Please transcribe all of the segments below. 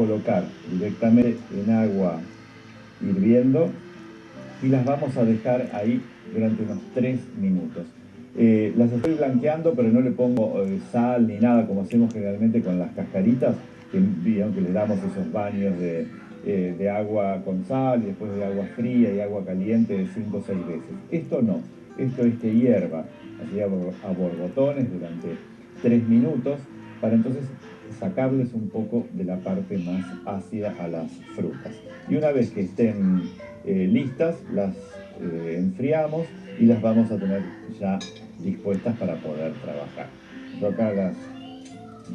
colocar directamente en agua hirviendo y las vamos a dejar ahí durante unos 3 minutos. Las estoy blanqueando, pero no le pongo sal ni nada como hacemos generalmente con las cascaritas, que vieron que le damos esos baños de agua con sal y después de agua fría y agua caliente de 5 o 6 veces. Esto no, esto es que hierva así a borbotones durante 3 minutos para entonces sacarles un poco de la parte más ácida a las frutas. Y una vez que estén listas, las enfriamos y las vamos a tener ya dispuestas para poder trabajar. Yo acá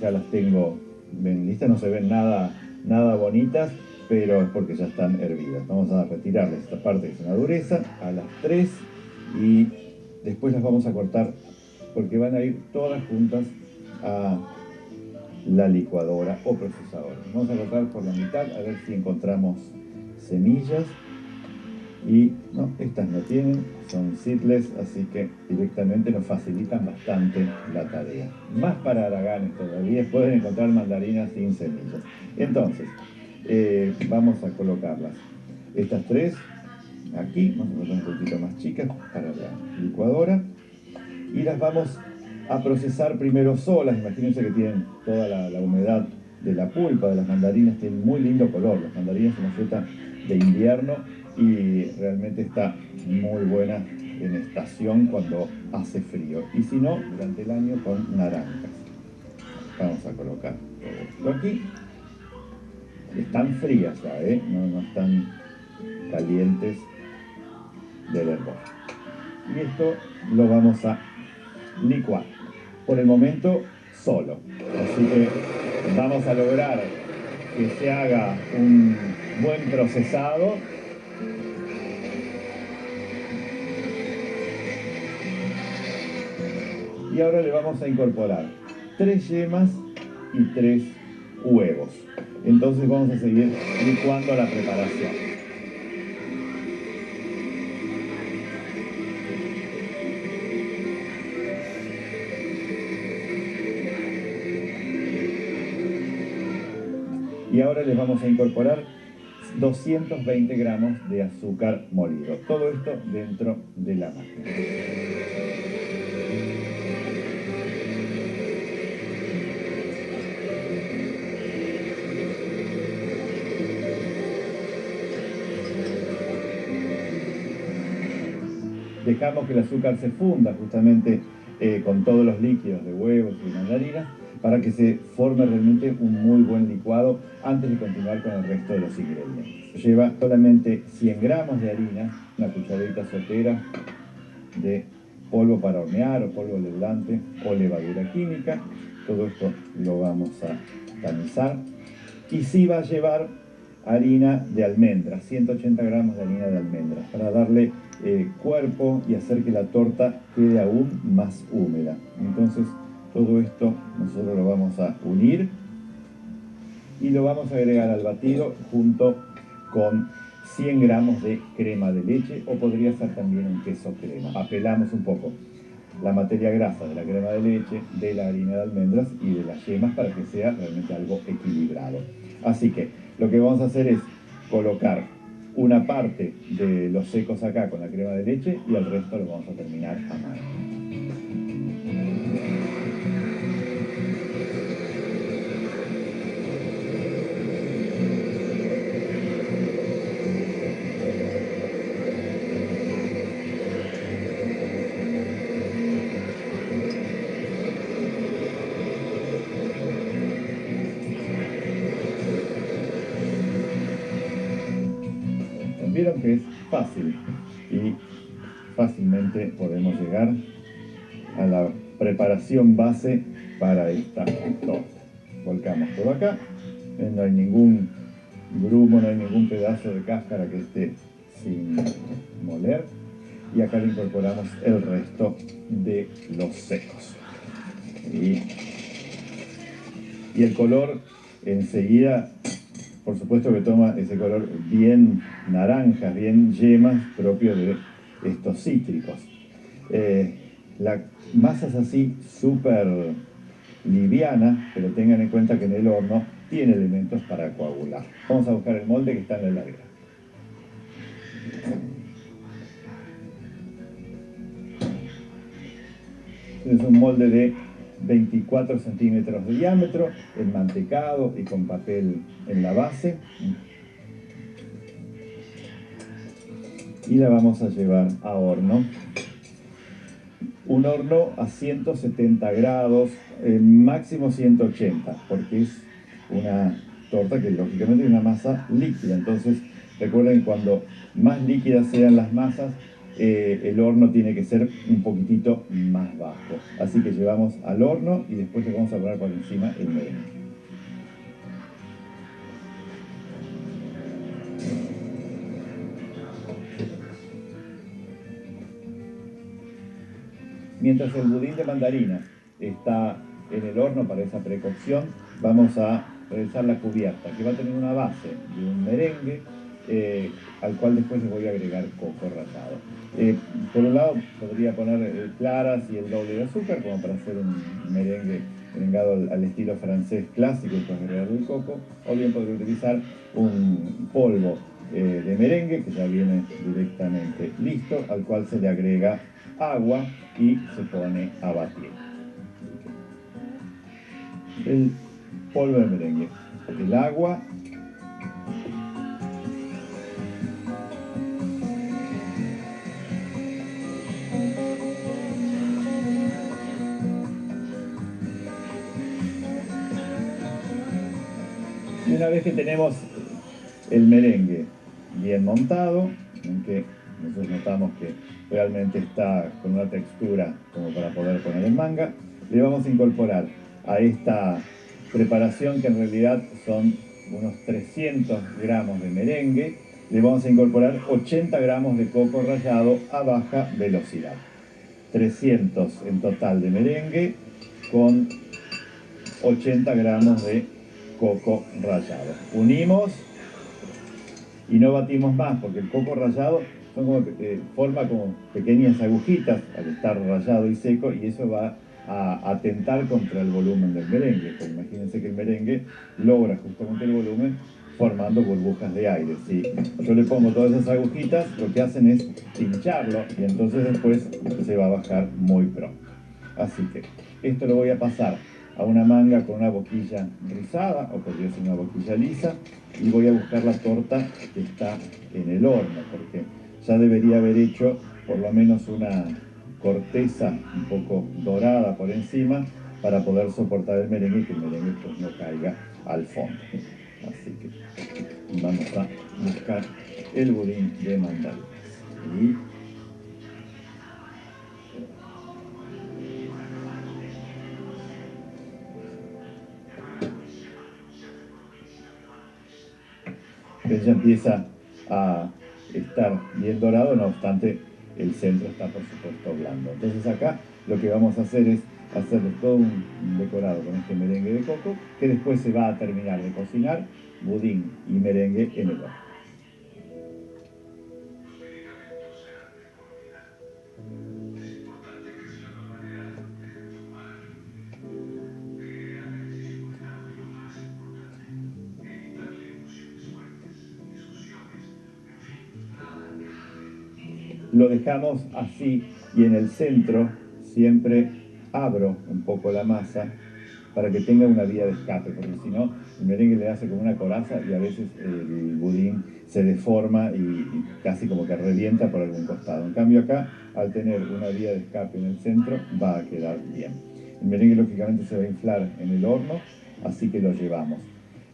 ya las tengo bien listas, no se ven nada bonitas, pero es porque ya están hervidas. Vamos a retirarles esta parte que es una dureza a las 3 y después las vamos a cortar porque van a ir todas juntas a la licuadora o procesadora. Vamos a cortar por la mitad a ver si encontramos semillas. Y no, estas no tienen, son seedless, así que directamente nos facilitan bastante la tarea. Más para haraganes todavía, pueden encontrar mandarinas sin semillas. Entonces, vamos a colocarlas. Estas 3 aquí, vamos a colocar un poquito más chicas para la licuadora. Y las vamos a procesar primero solas. Imagínense que tienen toda la humedad de la pulpa de las mandarinas, tienen muy lindo color. Las mandarinas son una fruta de invierno y realmente está muy buena en estación cuando hace frío. Y si no, durante el año con naranjas. Vamos a colocar todo esto aquí. Están frías ya, no están calientes del hervor. Y esto lo vamos a licuar. Por el momento solo. Así que vamos a lograr que se haga un buen procesado. Y ahora le vamos a incorporar 3 yemas y 3 huevos. Entonces vamos a seguir licuando la preparación. Y ahora les vamos a incorporar 220 gramos de azúcar molido. Todo esto dentro de la máquina. Dejamos que el azúcar se funda justamente con todos los líquidos de huevos y mandarinas para que se forme realmente un muy buen licuado antes de continuar con el resto de los ingredientes. Lleva solamente 100 gramos de harina, una cucharadita sopera de polvo para hornear o polvo leudante o levadura química. Todo esto lo vamos a tamizar. Y sí va a llevar harina de almendras, 180 gramos de harina de almendras, para darle cuerpo y hacer que la torta quede aún más húmeda. Entonces todo esto nosotros lo vamos a unir y lo vamos a agregar al batido junto con 100 gramos de crema de leche, o podría ser también un queso crema. Apelamos un poco la materia grasa de la crema de leche, de la harina de almendras y de las yemas para que sea realmente algo equilibrado. Así que lo que vamos a hacer es colocar una parte de los secos acá con la crema de leche y el resto lo vamos a terminar a mano. Vieron que es fácil y fácilmente podemos llegar a la preparación base para esta torta. Volcamos todo acá, no hay ningún grumo, no hay ningún pedazo de cáscara que esté sin moler, y acá le incorporamos el resto de los secos. Y el color enseguida, por supuesto que toma ese color bien naranja, bien yemas, propio de estos cítricos. La masa es así súper liviana, pero tengan en cuenta que en el horno tiene elementos para coagular. Vamos a buscar el molde que está en la heladera. Es un molde de 24 centímetros de diámetro, enmantecado y con papel en la base. Y la vamos a llevar a horno. Un horno a 170 grados, máximo 180, porque es una torta que lógicamente es una masa líquida. Entonces, recuerden, cuando más líquidas sean las masas, el horno tiene que ser un poquitito más bajo. Así que llevamos al horno y después le vamos a poner por encima el merengue. Mientras el budín de mandarina está en el horno para esa precocción, vamos a realizar la cubierta, que va a tener una base de un merengue, al cual después le voy a agregar coco rallado. Por un lado podría poner claras y el doble de azúcar, como para hacer un merengue merengado al estilo francés clásico y después agregarle el coco, o bien podría utilizar un polvo de merengue que ya viene directamente listo, al cual se le agrega agua y se pone a batir. El polvo de merengue, el agua, y una vez que tenemos el merengue bien montado, aunque nosotros notamos que realmente está con una textura como para poder poner en manga, le vamos a incorporar a esta preparación, que en realidad son unos 300 gramos de merengue, le vamos a incorporar 80 gramos de coco rallado a baja velocidad. 300 en total de merengue con 80 gramos de coco rallado. Unimos y no batimos más, porque el coco rallado forma como pequeñas agujitas al estar rallado y seco, y eso va a atentar contra el volumen del merengue. Pues imagínense que el merengue logra justamente el volumen formando burbujas de aire. Si yo le pongo todas esas agujitas, lo que hacen es pincharlo y entonces después se va a bajar muy pronto. Así que esto lo voy a pasar a una manga con una boquilla rizada, o podría ser una boquilla lisa, y voy a buscar la torta que está en el horno, porque ya debería haber hecho por lo menos una corteza un poco dorada por encima para poder soportar el merengue y que el merengue pues no caiga al fondo. Así que vamos a buscar el budín de mandarinas. Y ya empieza a estar bien dorado, no obstante el centro está por supuesto blando. Entonces acá lo que vamos a hacer es hacerle todo un decorado con este merengue de coco, que después se va a terminar de cocinar, budín y merengue en el horno. Lo dejamos así y en el centro siempre abro un poco la masa para que tenga una vía de escape, porque si no el merengue le hace como una coraza y a veces el budín se deforma y casi como que revienta por algún costado. En cambio acá, al tener una vía de escape en el centro, va a quedar bien. El merengue lógicamente se va a inflar en el horno, así que lo llevamos.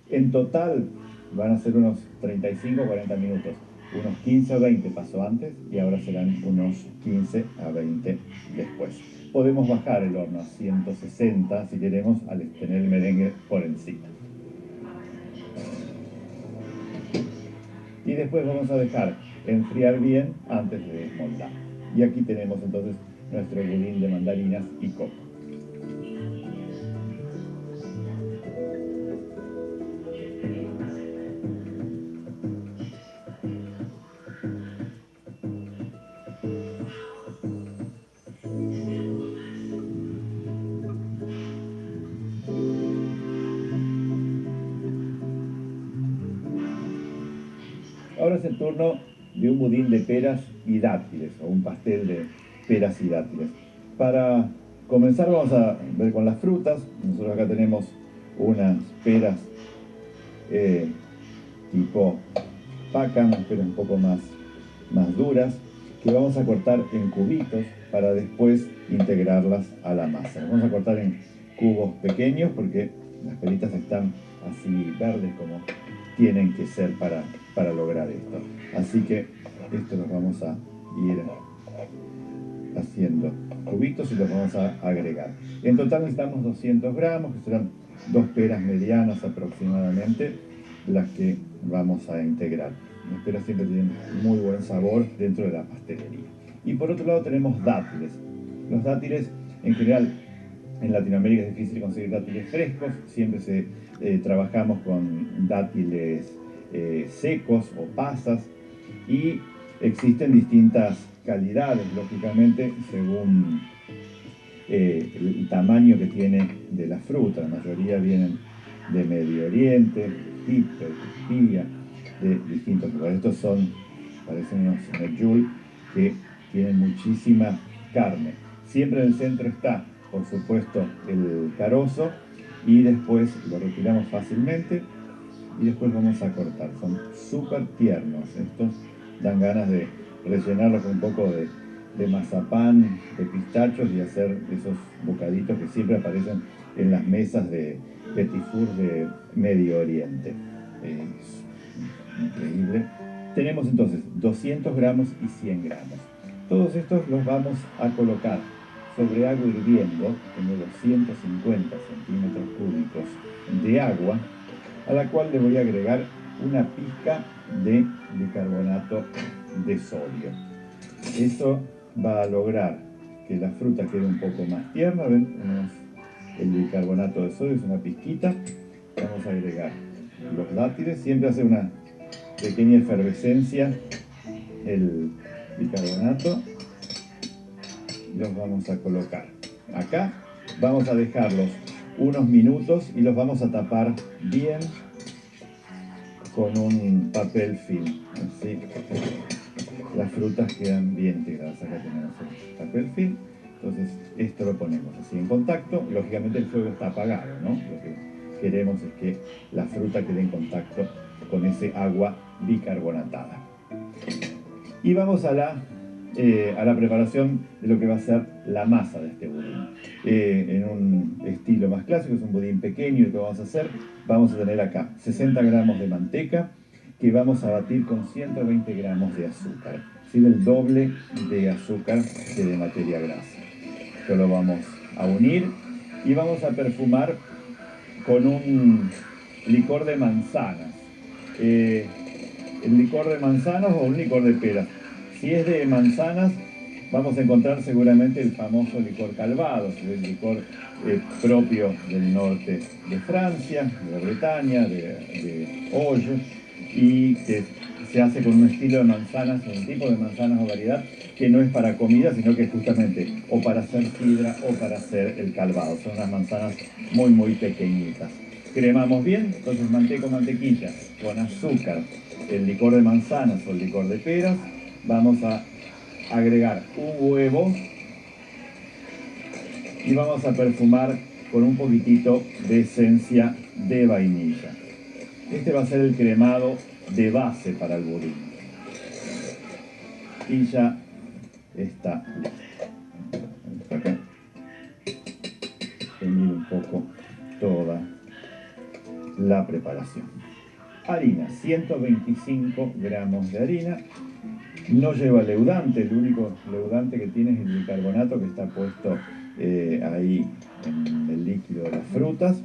En total van a ser unos 35 o 40 minutos. Unos 15 o 20 pasó antes y ahora serán unos 15 a 20 después. Podemos bajar el horno a 160 si queremos, al tener el merengue por encima. Y después vamos a dejar enfriar bien antes de desmoldar. Y aquí tenemos entonces nuestro budín de mandarinas y coco. Ahora es el turno de un budín de peras y dátiles, o un pastel de peras y dátiles. Para comenzar vamos a ver con las frutas. Nosotros acá tenemos unas peras tipo paca, unas peras un poco más duras, que vamos a cortar en cubitos para después integrarlas a la masa. Las vamos a cortar en cubos pequeños porque las peritas están así verdes como tienen que ser para lograr esto. Así que esto lo vamos a ir haciendo cubitos y los vamos a agregar. En total necesitamos 200 gramos, que serán 2 peras medianas aproximadamente, las que vamos a integrar. Las peras siempre tienen muy buen sabor dentro de la pastelería. Y por otro lado tenemos dátiles. Los dátiles, en general, en Latinoamérica es difícil conseguir dátiles frescos, siempre trabajamos con dátiles secos o pasas, y existen distintas calidades, lógicamente, según el tamaño que tiene de la fruta. La mayoría vienen de Medio Oriente, Egipto, Turquía, de distintos lugares. Estos parecen unos medjool que tienen muchísima carne. Siempre en el centro está, por supuesto, el carozo, y después lo retiramos fácilmente y después vamos a cortar. Son súper tiernos. Estos dan ganas de rellenarlos con un poco de mazapán, de pistachos, y hacer esos bocaditos que siempre aparecen en las mesas de petit four de Medio Oriente. Es increíble. Tenemos entonces 200 gramos y 100 gramos. Todos estos los vamos a colocar sobre agua hirviendo. Tengo 250 centímetros cúbicos de agua, a la cual le voy a agregar una pizca de bicarbonato de sodio. Eso va a lograr que la fruta quede un poco más tierna. ¿Ven? Tenemos el bicarbonato de sodio, es una pizquita. Vamos a agregar los dátiles, siempre hace una pequeña efervescencia el bicarbonato. Los vamos a colocar acá. Vamos a dejarlos unos minutos y los vamos a tapar bien con un papel film. Así las frutas quedan bien integradas. Acá tenemos el papel film. Entonces esto lo ponemos así en contacto. Lógicamente el fuego está apagado, ¿no? Lo que queremos es que la fruta quede en contacto con ese agua bicarbonatada. Y vamos a la preparación de lo que va a ser la masa de este budín. En un estilo más clásico, es un budín pequeño. Y que vamos a hacer, vamos a tener acá 60 gramos de manteca, que vamos a batir con 120 gramos de azúcar, es decir, el doble de azúcar que de materia grasa. Esto lo vamos a unir y vamos a perfumar con un licor de manzanas. El licor de manzanas o un licor de peras. Si es de manzanas, vamos a encontrar seguramente el famoso licor Calvados, el licor propio del norte de Francia, de Bretaña, de Hoyo, y que se hace con un estilo de manzanas, un tipo de manzanas o variedad que no es para comida, sino que es justamente o para hacer sidra o para hacer el calvado. Son unas manzanas muy, muy pequeñitas. Cremamos bien, entonces manteca o mantequilla con azúcar, el licor de manzanas o el licor de peras. Vamos a agregar un huevo y vamos a perfumar con un poquitito de esencia de vainilla. Este va a ser el cremado de base para el budín. Y ya está listo. Acá teñir un poco toda la preparación. Harina, 125 gramos de harina. No lleva leudante, el único leudante que tiene es el bicarbonato que está puesto ahí en el líquido de las frutas.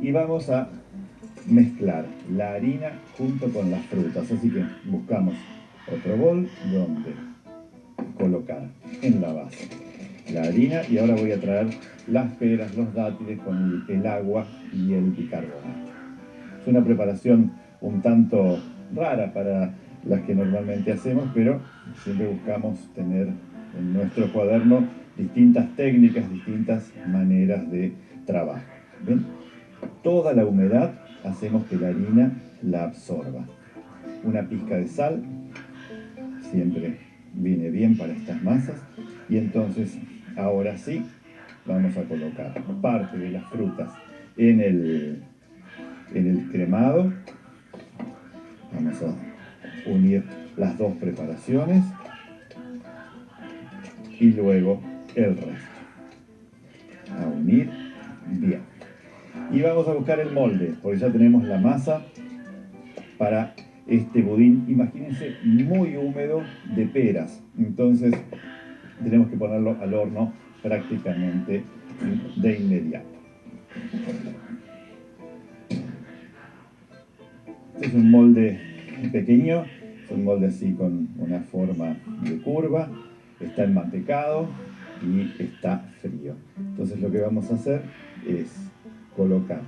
Y vamos a mezclar la harina junto con las frutas. Así que buscamos otro bol donde colocar en la base la harina, y ahora voy a traer las peras, los dátiles con el agua y el bicarbonato. Es una preparación un tanto rara para las que normalmente hacemos, pero siempre buscamos tener en nuestro cuaderno distintas técnicas, distintas maneras de trabajo. ¿Ven? Toda la humedad hacemos que la harina la absorba. una pizca de sal, siempre viene bien para estas masas. Y entonces, ahora sí, vamos a colocar parte de las frutas en el cremado. Vamos a unir las dos preparaciones y luego el resto. A unir bien. Y vamos a buscar el molde, porque ya tenemos la masa para este budín. Imagínense, muy húmedo de peras. Entonces tenemos que ponerlo al horno prácticamente de inmediato. Este es un molde pequeño, es un molde así con una forma de curva, está enmantecado y está frío. Entonces lo que vamos a hacer es colocar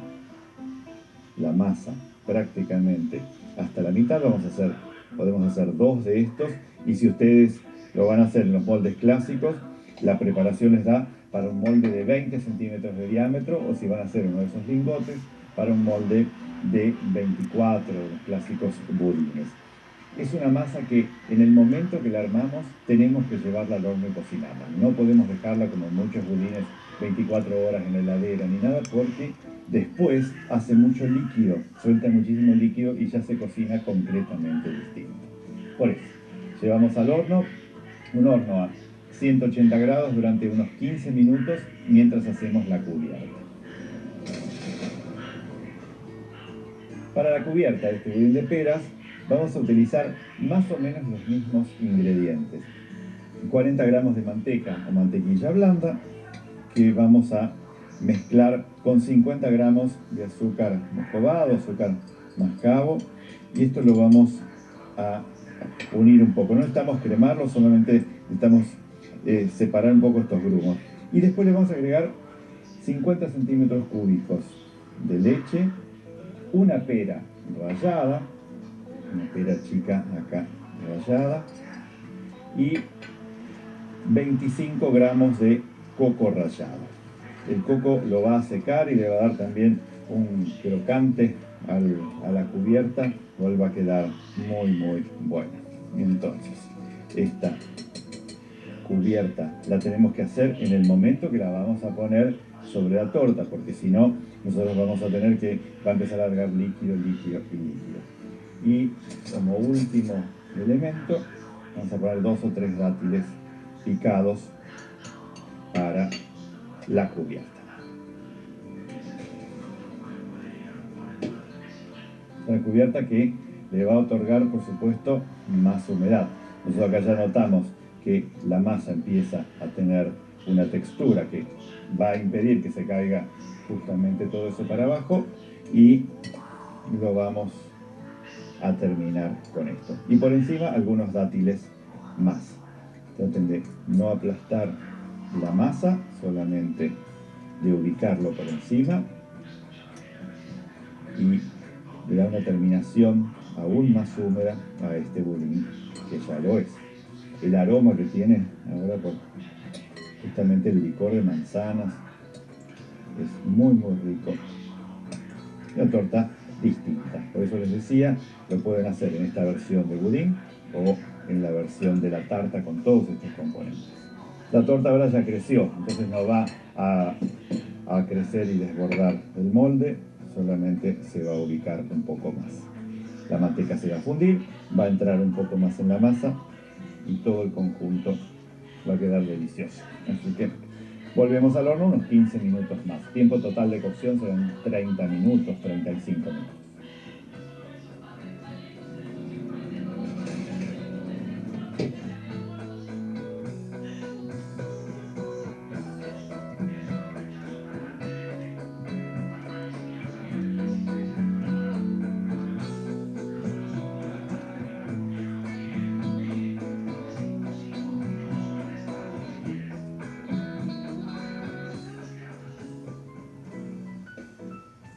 la masa prácticamente hasta la mitad. Podemos hacer dos de estos, y si ustedes lo van a hacer en los moldes clásicos, la preparación les da para un molde de 20 centímetros de diámetro, o si van a hacer uno de esos lingotes, para un molde de 24, los clásicos budines. Es una masa que en el momento que la armamos tenemos que llevarla al horno y cocinarla. No podemos dejarla como muchos budines 24 horas en la heladera ni nada, porque después hace mucho líquido, suelta muchísimo líquido y ya se cocina completamente distinto. Por eso, llevamos al horno, un horno a 180 grados durante unos 15 minutos mientras hacemos la cubierta. Para la cubierta de este budín de peras vamos a utilizar más o menos los mismos ingredientes. 40 gramos de manteca o mantequilla blanda, que vamos a mezclar con 50 gramos de azúcar moscovado, azúcar mascabo, y esto lo vamos a unir un poco. No necesitamos cremarlo, solamente necesitamos separar un poco estos grumos. Y después le vamos a agregar 50 centímetros cúbicos de leche, una pera rallada, una pera chica acá rallada, y 25 gramos de coco rallado. El coco lo va a secar y le va a dar también un crocante a la cubierta, cual va a quedar muy muy buena. Entonces, esta cubierta la tenemos que hacer en el momento que la vamos a poner sobre la torta, porque si no, nosotros vamos a tener que, va a empezar a largar líquido, líquido y líquido. Y como último elemento, vamos a poner 2 o 3 dátiles picados para la cubierta. Una cubierta que le va a otorgar, por supuesto, más humedad. Nosotros acá ya notamos que la masa empieza a tener una textura que va a impedir que se caiga justamente todo eso para abajo, y lo vamos a terminar con esto. Y por encima algunos dátiles más. Traten de no aplastar la masa, solamente de ubicarlo por encima, y le da una terminación aún más húmeda a este budín, que ya lo es. El aroma que tiene ahora por justamente el licor de manzanas es muy muy rico. Una torta distinta, por eso les decía, lo pueden hacer en esta versión de budín o en la versión de la tarta con todos estos componentes. La torta ahora ya creció, entonces no va a crecer y desbordar el molde, solamente se va a ubicar un poco más. La manteca se va a fundir, va a entrar un poco más en la masa y todo el conjunto va a quedar delicioso. Así que volvemos al horno unos 15 minutos más. Tiempo total de cocción serán 30 minutos, 35 minutos.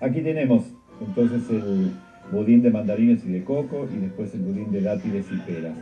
Aquí tenemos entonces el budín de mandarines y de coco, y después el budín de dátiles y peras.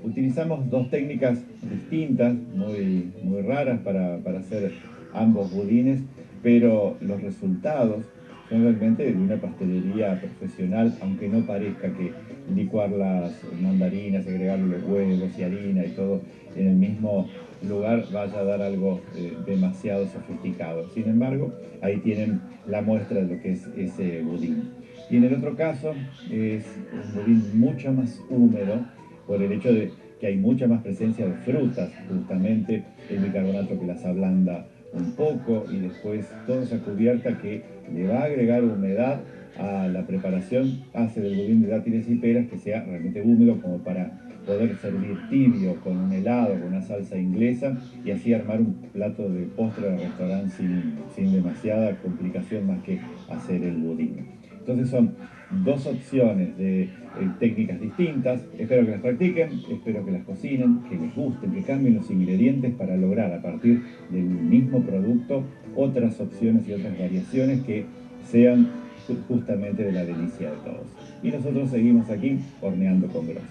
Utilizamos dos técnicas distintas, muy raras para hacer ambos budines, pero los resultados son realmente de una pastelería profesional, aunque no parezca que licuar las mandarinas, agregarle los huevos y harina y todo en el mismo lugar vaya a dar algo demasiado sofisticado. Sin embargo, ahí tienen la muestra de lo que es ese budín. Y en el otro caso es un budín mucho más húmedo por el hecho de que hay mucha más presencia de frutas, justamente el bicarbonato que las ablanda un poco y después toda esa cubierta que le va a agregar humedad a la preparación hace del budín de dátiles y peras que sea realmente húmedo como para poder servir tibio con un helado, con una salsa inglesa y así armar un plato de postre de restaurante sin demasiada complicación más que hacer el budín. Entonces son dos opciones de técnicas distintas. Espero que las practiquen, espero que las cocinen, que les gusten, que cambien los ingredientes para lograr a partir del mismo producto otras opciones y otras variaciones que sean justamente de la delicia de todos. Y nosotros seguimos aquí horneando con Gros.